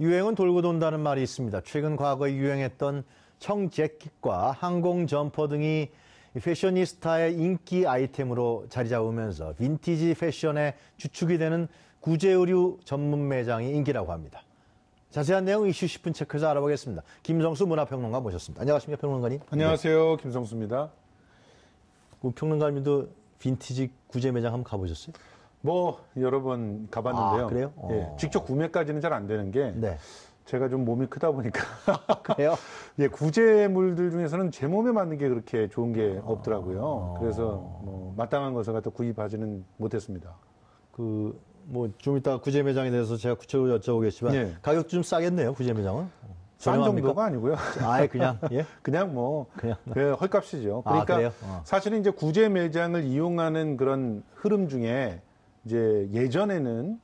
유행은 돌고 돈다는 말이 있습니다. 최근 과거에 유행했던 청 재킷과 항공 점퍼 등이 패셔니스타의 인기 아이템으로 자리 잡으면서 빈티지 패션의 주축이 되는 구제 의류 전문 매장이 인기라고 합니다. 자세한 내용 이슈 10분 체크해서 알아보겠습니다. 김성수 문화평론가 모셨습니다. 안녕하십니까, 평론가님? 안녕하세요. 네. 김성수입니다. 평론가님도 빈티지 구제 매장 한번 가보셨어요? 뭐 여러 번 가봤는데요. 아, 그래요? 예, 직접 구매까지는 잘 안 되는 게 네. 제가 좀 몸이 크다 보니까 그래요? 예, 구제물들 중에서는 제 몸에 맞는 게 그렇게 좋은 게 없더라고요. 그래서 뭐 마땅한 것을 갖다 구입하지는 못했습니다. 뭐 좀 이따 구제 매장에 대해서 제가 구체적으로 여쭤보겠지만 예. 가격 좀 싸겠네요, 구제 매장은? 싼 저렴합니까? 정도가 아니고요. 아예 그냥 예? 그냥 뭐 그냥. 그 헐값이죠. 그러니까 그래요? 사실은 이제 구제 매장을 이용하는 그런 흐름 중에 이제 예전에는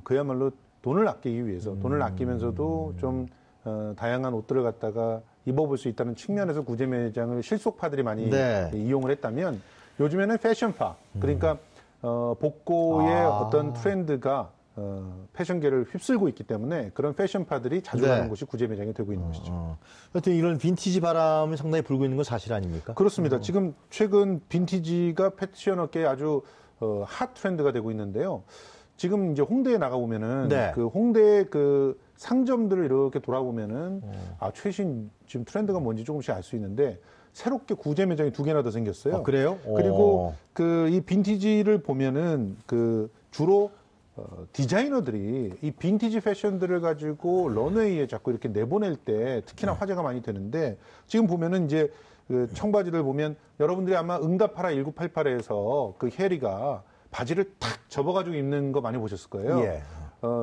그야말로 돈을 아끼기 위해서 돈을 아끼면서도 좀 다양한 옷들을 갖다가 입어볼 수 있다는 측면에서 구제 매장을 실속파들이 많이 네. 이용을 했다면 요즘에는 패션파 그러니까 복고의 어떤 트렌드가 패션계를 휩쓸고 있기 때문에 그런 패션파들이 자주 네. 가는 곳이 구제 매장이 되고 있는 것이죠. 하여튼 이런 빈티지 바람이 상당히 불고 있는 건 사실 아닙니까? 그렇습니다. 지금 최근 빈티지가 패션업계에 아주 핫 트렌드가 되고 있는데요. 지금 이제 홍대에 나가보면은 네. 그 홍대 그 상점들을 이렇게 돌아보면은 최신 지금 트렌드가 뭔지 조금씩 알 수 있는데 새롭게 구제 매장이 2개나 더 생겼어요. 그래요? 그리고 이 빈티지를 보면은 주로 디자이너들이 이 빈티지 패션들을 가지고 런웨이에 자꾸 이렇게 내보낼 때 특히나 화제가 많이 되는데 지금 보면은 이제 그 청바지를 보면 여러분들이 아마 응답하라 1988에서 그 해리가 바지를 탁 접어가지고 입는 거 많이 보셨을 거예요. 예.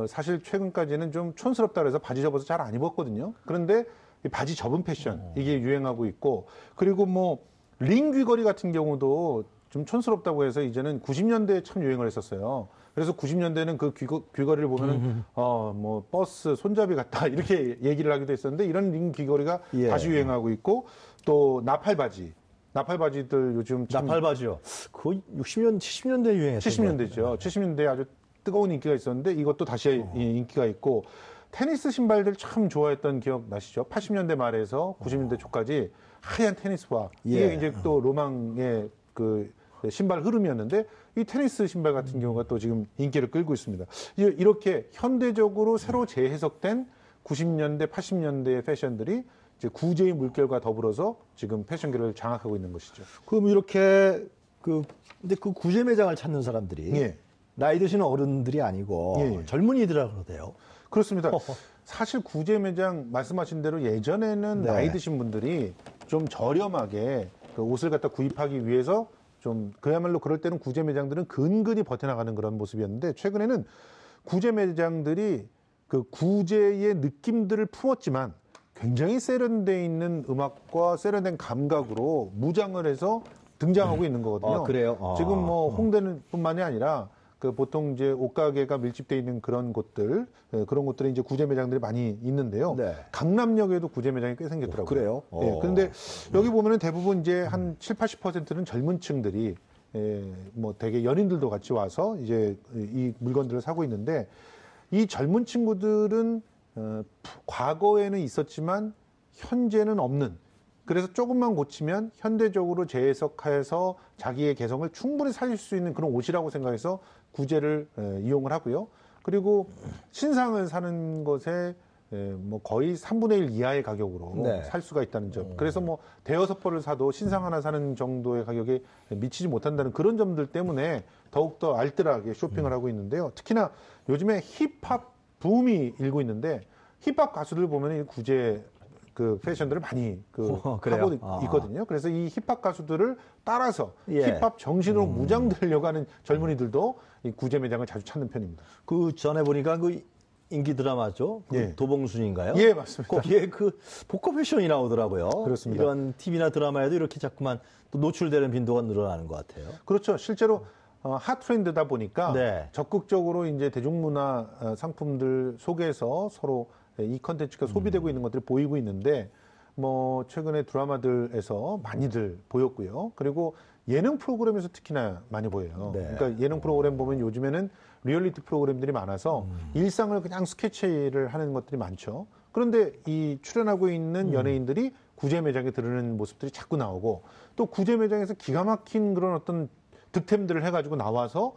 사실 최근까지는 좀 촌스럽다 그래서 바지 접어서 잘 안 입었거든요. 그런데 이 바지 접은 패션 이게 유행하고 있고 그리고 뭐 링 귀걸이 같은 경우도 좀 촌스럽다고 해서 이제는 90년대에 참 유행을 했었어요. 그래서 90년대는 그 귀걸이를 보면은 뭐 버스 손잡이 같다 이렇게 얘기를 하기도 했었는데 이런 링 귀걸이가 예. 다시 유행하고 있고 또 나팔바지들 요즘 참 나팔바지요. 거의 60년, 70년대 유행했던 70년대죠. 70년대에 아주 뜨거운 인기가 있었는데 이것도 다시 인기가 있고 테니스 신발들 참 좋아했던 기억 나시죠? 80년대 말에서 90년대 초까지 하얀 테니스화 이게 이제 또 로망의 그 신발 흐름이었는데 이 테니스 신발 같은 경우가 또 지금 인기를 끌고 있습니다. 이렇게 현대적으로 새로 재해석된 90년대, 80년대의 패션들이 이제 구제의 물결과 더불어서 지금 패션계를 장악하고 있는 것이죠. 그럼 이렇게 근데 그 구제 매장을 찾는 사람들이 예. 나이 드신 어른들이 아니고 예. 젊은이들이라 그러대요. 그렇습니다. 사실 구제 매장 말씀하신 대로 예전에는 네. 나이 드신 분들이 좀 저렴하게 그 옷을 갖다 구입하기 위해서 좀 그야말로 그럴 때는 구제 매장들은 근근히 버텨나가는 그런 모습이었는데 최근에는 구제 매장들이 그 구제의 느낌들을 품었지만 굉장히 세련되어 있는 음악과 세련된 감각으로 무장을 해서 등장하고 있는 거거든요. 그래요? 지금 뭐 홍대는 뿐만이 아니라 그 보통 이제 옷가게가 밀집되어 있는 그런 곳들, 그런 곳들에 이제 구제 매장들이 많이 있는데요. 네. 강남역에도 구제 매장이 꽤 생겼더라고요. 그래요? 예, 그런데 여기 보면은 대부분 이제 한 7, 80%는 젊은 층들이 뭐 되게 연인들도 같이 와서 이제 이 물건들을 사고 있는데 이 젊은 친구들은 과거에는 있었지만 현재는 없는 그래서 조금만 고치면 현대적으로 재해석해서 자기의 개성을 충분히 살릴 수 있는 그런 옷이라고 생각해서 구제를 이용을 하고요. 그리고 신상을 사는 것에 뭐 거의 3분의 1 이하의 가격으로 네. 살 수가 있다는 점. 그래서 뭐 대여섯 벌을 사도 신상 하나 사는 정도의 가격에 미치지 못한다는 그런 점들 때문에 더욱더 알뜰하게 쇼핑을 하고 있는데요. 특히나 요즘에 힙합 붐이 일고 있는데 힙합 가수들 보면 이 구제 그 패션들을 많이 하고 있거든요. 그래서 이 힙합 가수들을 따라서 힙합 정신으로 무장되려고 하는 젊은이들도 이 구제 매장을 자주 찾는 편입니다. 그 전에 보니까 그 인기 드라마죠. 도봉순인가요? 예, 맞습니다. 거기에 그 복고 패션이 나오더라고요. 그렇습니다. 이런 TV나 드라마에도 이렇게 자꾸만 또 노출되는 빈도가 늘어나는 것 같아요. 그렇죠. 실제로 핫 트렌드다 보니까 네. 적극적으로 이제 대중문화 상품들 속에서 서로 이 컨텐츠가 소비되고 있는 것들이 보이고 있는데 뭐 최근에 드라마들에서 많이들 보였고요. 그리고 예능 프로그램에서 특히나 많이 보여요. 네. 그러니까 예능 프로그램 보면 요즘에는 리얼리티 프로그램들이 많아서 일상을 그냥 스케치를 하는 것들이 많죠. 그런데 이 출연하고 있는 연예인들이 구제 매장에 들르는 모습들이 자꾸 나오고 또 구제 매장에서 기가 막힌 그런 어떤 득템들을 해가지고 나와서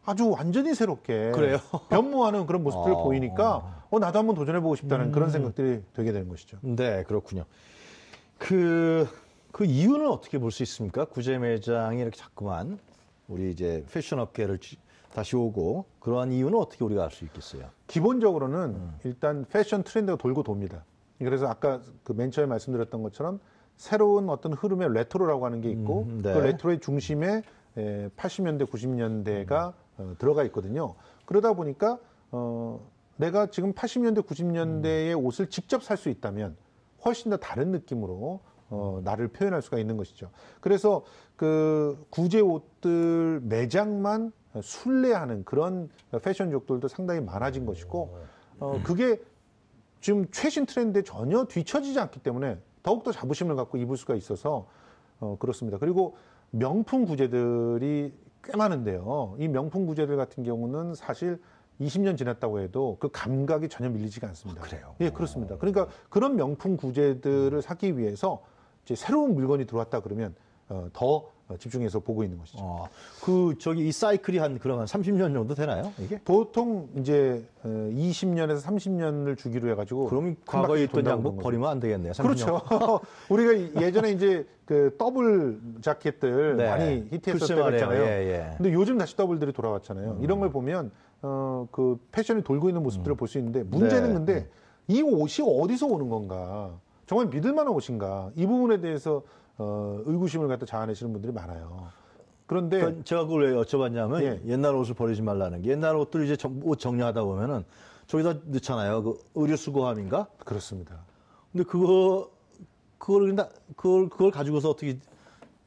아주 완전히 새롭게 그래요? 변모하는 그런 모습들을 보이니까 나도 한번 도전해보고 싶다는 그런 생각들이 되게 되는 것이죠. 네, 그렇군요. 그 이유는 어떻게 볼 수 있습니까? 구제 매장이 이렇게 자꾸만 우리 이제 패션 업계를 다시 오고 그러한 이유는 어떻게 우리가 알 수 있겠어요? 기본적으로는 일단 패션 트렌드가 돌고 돕니다. 그래서 아까 그 맨 처음에 말씀드렸던 것처럼 새로운 어떤 흐름의 레트로라고 하는 게 있고 네. 그 레트로의 중심에 80년대, 90년대가 들어가 있거든요. 그러다 보니까 내가 지금 80년대, 90년대의 옷을 직접 살 수 있다면 훨씬 더 다른 느낌으로 나를 표현할 수가 있는 것이죠. 그래서 그 구제 옷들 매장만 순례하는 그런 패션족들도 상당히 많아진 것이고 그게 지금 최신 트렌드에 전혀 뒤처지지 않기 때문에 더욱더 자부심을 갖고 입을 수가 있어서 그렇습니다. 그리고 명품 구제들이 꽤 많은데요. 이 명품 구제들 같은 경우는 사실 20년 지났다고 해도 그 감각이 전혀 밀리지가 않습니다. 그래요? 예, 그렇습니다. 그러니까 그런 명품 구제들을 사기 위해서 이제 새로운 물건이 들어왔다 그러면 더 집중해서 보고 있는 것이죠. 이 사이클이 한 30년 정도 되나요? 이게? 보통 이제 20년에서 30년을 주기로 해가지고 그럼 과거에 있던 양복 버리면 안 되겠네요. 30년. 그렇죠. 우리가 예전에 이제 그 더블 자켓들 네. 많이 히트했을 글쎄 때가 말이에요. 있잖아요. 예. 근데 요즘 다시 더블들이 돌아왔잖아요. 이런 걸 보면 그 패션이 돌고 있는 모습들을 볼 수 있는데 문제는 네. 근데 이 옷이 어디서 오는 건가? 정말 믿을 만한 옷인가? 이 부분에 대해서 의구심을 갖다 자아내시는 분들이 많아요. 그런데 그러니까 제가 그걸 왜 여쭤봤냐면 예. 옛날 옷을 버리지 말라는 게 옛날 옷들 이제 옷 정리하다 보면은 저기다 넣잖아요. 그 의류 수거함인가? 그렇습니다. 근데 그걸 가지고서 어떻게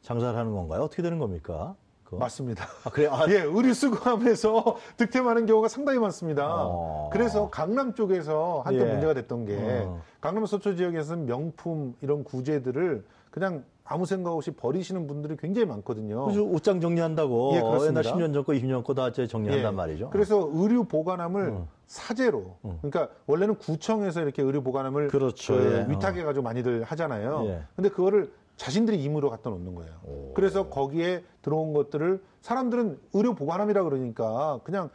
장사를 하는 건가요? 어떻게 되는 겁니까? 그거? 맞습니다. 그래요? 예, 의류 수거함에서 득템하는 경우가 상당히 많습니다. 그래서 강남 쪽에서 한때 예. 문제가 됐던 게 강남 서초 지역에서는 명품 이런 구제들을 그냥 아무 생각 없이 버리시는 분들이 굉장히 많거든요. 그래서 옷장 정리한다고 예, 그렇습니다. 옛날 10년 전 거, 20년 거 다 정리한단 예. 말이죠. 그래서 의류 보관함을 사제로, 그러니까 원래는 구청에서 이렇게 의류 보관함을 그렇죠. 예. 위탁해가지고 많이들 하잖아요. 예. 근데 그거를 자신들이 임으로 갖다 놓는 거예요. 그래서 거기에 들어온 것들을 사람들은 의료 보관함이라 그러니까 그냥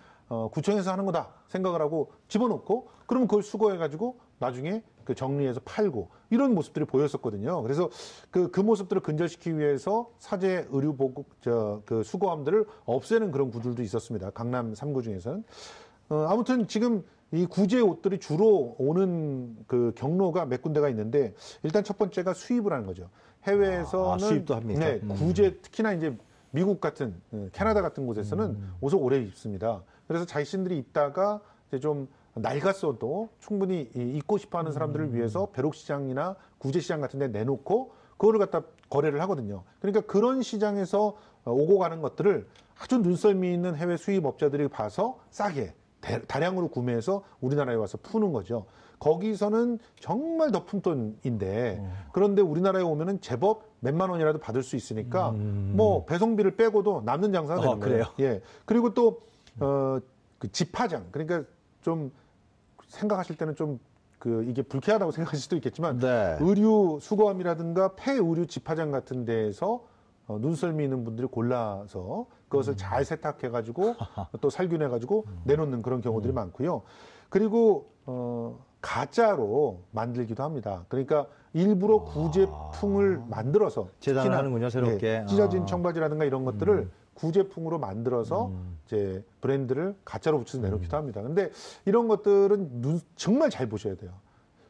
구청에서 하는 거다 생각을 하고 집어넣고 그러면 그걸 수거해가지고 나중에 그 정리해서 팔고 이런 모습들이 보였었거든요. 그래서 그 모습들을 근절시키기 위해서 사제 의류 보급 그 수거함들을 없애는 그런 구들도 있었습니다. 강남 3구 중에서는. 아무튼 지금 이 구제 옷들이 주로 오는 그 경로가 몇 군데가 있는데 일단 첫 번째가 수입을 하는 거죠. 해외에서는 수입도 합니까? 네, 구제 특히나 이제 미국 같은 캐나다 같은 곳에서는 옷을 오래 입습니다. 그래서 자신들이 입다가 이제 좀 낡았어도 충분히 입고 싶어하는 사람들을 위해서 벼룩시장이나 구제시장 같은 데 내놓고 그거를 갖다 거래를 하거든요. 그러니까 그런 시장에서 오고 가는 것들을 아주 눈썰미 있는 해외 수입업자들이 봐서 싸게 다량으로 구매해서 우리나라에 와서 푸는 거죠. 거기서는 정말 더 푼돈인데 그런데 우리나라에 오면은 제법 몇만 원이라도 받을 수 있으니까 뭐 배송비를 빼고도 남는 장사가 되는 거예요. 그래요? 예. 그리고 또 그 집화장 그러니까 좀 생각하실 때는 좀 이게 불쾌하다고 생각하실 수도 있겠지만 네. 의류 수거함이라든가 폐의류 집화장 같은 데에서 눈썰미 있는 분들이 골라서 그것을 잘 세탁해가지고 또 살균해가지고 내놓는 그런 경우들이 많고요. 그리고 가짜로 만들기도 합니다. 그러니까 일부러 구제품을 만들어서 재단을 특히나, 하는군요, 새롭게. 예, 찢어진 청바지라든가 이런 것들을 구제품으로 만들어서 이제 브랜드를 가짜로 붙여서 내놓기도 합니다. 근데 이런 것들은 정말 잘 보셔야 돼요.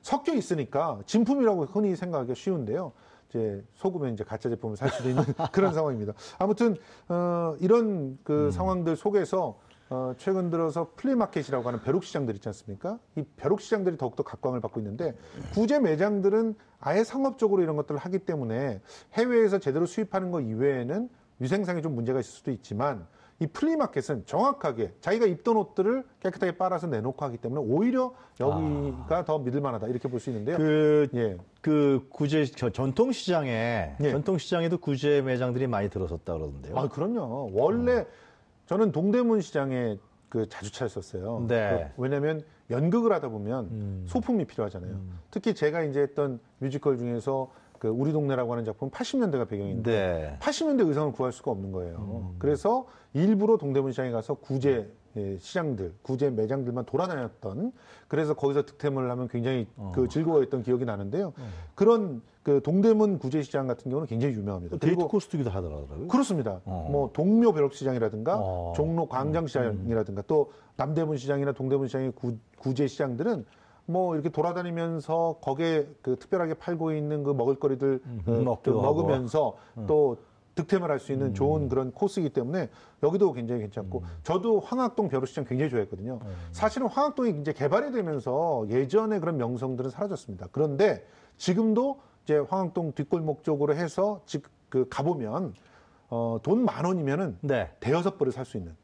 섞여 있으니까 진품이라고 흔히 생각하기가 쉬운데요. 이제 속으면 이제 가짜 제품을 살 수도 있는 그런 상황입니다. 아무튼 이런 그 상황들 속에서 최근 들어서 플리마켓이라고 하는 벼룩시장들 있지 않습니까? 이 벼룩시장들이 더욱더 각광을 받고 있는데 구제 매장들은 아예 상업적으로 이런 것들을 하기 때문에 해외에서 제대로 수입하는 것 이외에는 위생상에 좀 문제가 있을 수도 있지만 이 플리마켓은 정확하게 자기가 입던 옷들을 깨끗하게 빨아서 내놓고 하기 때문에 오히려 여기가 더 믿을 만하다 이렇게 볼 수 있는데요. 예. 그 구제 전통시장에 예. 전통시장에도 구제 매장들이 많이 들어섰다 그러던데요. 아, 그럼요. 원래 저는 동대문 시장에 자주 찾았었어요. 네. 왜냐하면 연극을 하다 보면 소품이 필요하잖아요. 특히 제가 이제 했던 뮤지컬 중에서 우리 동네라고 하는 작품 80년대가 배경인데 네. 80년대 의상을 구할 수가 없는 거예요. 그래서 일부러 동대문 시장에 가서 구제 시장들, 구제 매장들만 돌아다녔던, 그래서 거기서 득템을 하면 굉장히 즐거워했던 기억이 나는데요. 그런 동대문 구제 시장 같은 경우는 굉장히 유명합니다. 데이트 코스투기도 하더라고요. 그렇습니다. 뭐 동묘 벼룩시장이라든가 종로 광장시장이라든가 또 남대문 시장이나 동대문 시장의 구제 시장들은 뭐 이렇게 돌아다니면서 거기에 특별하게 팔고 있는 먹을거리들 먹으면서 또 득템을 할 수 있는 좋은 그런 코스이기 때문에 여기도 굉장히 괜찮고 저도 황학동 벼룩시장 굉장히 좋아했거든요. 사실은 황학동이 이제 개발이 되면서 예전에 그런 명성들은 사라졌습니다. 그런데 지금도 이제 황학동 뒷골목 쪽으로 해서 가보면 돈 10,000원이면은 네. 대여섯 벌을 살 수 있는.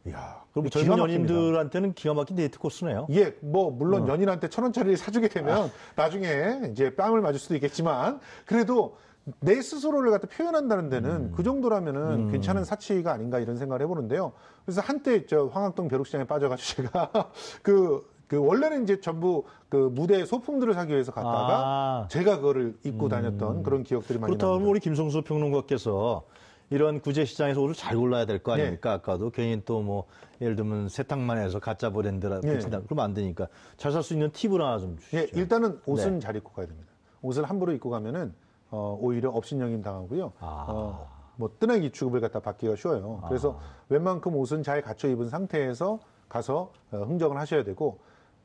이야, 그럼 젊은 연인들한테는 기가 막힌 데이트 코스네요. 예, 뭐 물론 연인한테 1,000원짜리를 사주게 되면 나중에 이제 뺨을 맞을 수도 있겠지만 그래도 내 스스로를 갖다 표현한다는 데는 그 정도라면은 괜찮은 사치가 아닌가 이런 생각을 해보는데요. 그래서 한때 황학동 벼룩시장에 빠져가지고 제가 원래는 이제 전부 무대 소품들을 사기 위해서 갔다가 제가 그거를 입고 다녔던 그런 기억들이 많이 납니다. 그렇다면 우리 김성수 평론가께서 이런 구제시장에서 옷을 잘 골라야 될 거 아닙니까? 아까도 괜히 또 뭐 예를 들면 세탁만 해서 가짜 브랜드라 그러면 안 되니까 잘 살 수 있는 팁을 하나 좀 주시죠. 예, 일단은 옷은 잘 입고 가야 됩니다. 옷을 함부로 입고 가면은 오히려 업신여김 당하고요. 뭐 뜨내기 취급을 갖다 받기가 쉬워요. 그래서 웬만큼 옷은 잘 갖춰 입은 상태에서 가서 흥정을 하셔야 되고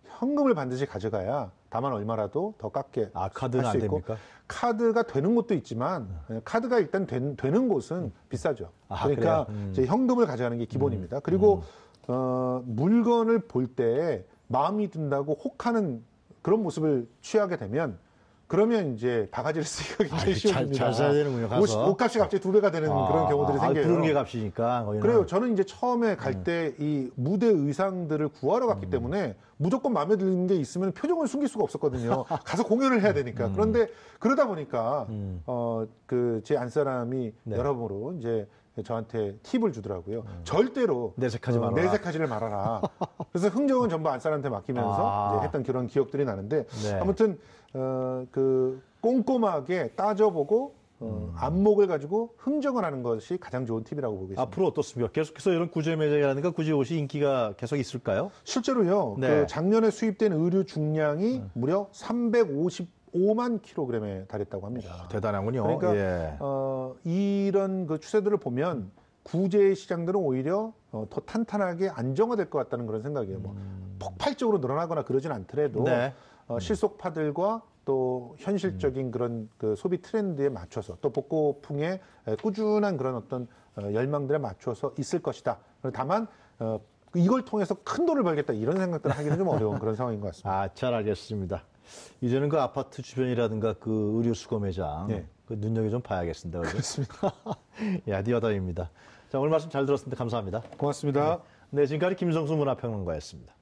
현금을 반드시 가져가야 다만 얼마라도 더 깎게 카드는 안 됩니까? 카드가 되는 곳도 있지만 카드가 일단 되는 곳은 비싸죠. 그러니까 이제 현금을 가져가는 게 기본입니다. 그리고 물건을 볼 때 마음이 든다고 혹하는 그런 모습을 취하게 되면 그러면 이제 바가지를 쓰기가 굉장히 쉬워집니다. 잘 사야 되는군요. 가서. 옷값이 갑자기 2배가 되는 그런 경우들이 생겨요. 부른 게 값이니까. 그래요. 저는 이제 처음에 갈 때 이 무대 의상들을 구하러 갔기 때문에 무조건 마음에 드는 게 있으면 표정을 숨길 수가 없었거든요. 가서 공연을 해야 되니까. 그런데 그러다 보니까 제 안사람이 여러모로 이제 저한테 팁을 주더라고요. 절대로 내색하지 말아라. 내색하지를 말아라. 그래서 흥정은 전부 안사람한테 맡기면서 이제 했던 그런 기억들이 나는데 아무튼 꼼꼼하게 따져보고 안목을 가지고 흥정을 하는 것이 가장 좋은 팁이라고 보겠습니다. 앞으로 어떻습니까? 계속해서 이런 구제 매장이라든가 구제 옷이 인기가 계속 있을까요? 실제로요. 작년에 수입된 의류 중량이 무려 355만 킬로그램에 달했다고 합니다. 대단하군요. 그러니까 이런 추세들을 보면 구제 시장들은 오히려 더 탄탄하게 안정화될 것 같다는 그런 생각이에요. 뭐 폭발적으로 늘어나거나 그러진 않더라도 실속파들과 또 현실적인 그런 소비 트렌드에 맞춰서 또 복고풍의 꾸준한 그런 어떤 열망들에 맞춰서 있을 것이다. 다만 이걸 통해서 큰 돈을 벌겠다 이런 생각들을 하기는 좀 어려운 그런 상황인 것 같습니다. 잘 알겠습니다. 이제는 아파트 주변이라든가 의류 수거 매장 눈여겨 좀 봐야겠습니다. 그렇습니다. 디어더입니다. 자, 오늘 말씀 잘 들었습니다. 감사합니다. 고맙습니다. 네, 지금까지 김성수 문화평론가였습니다.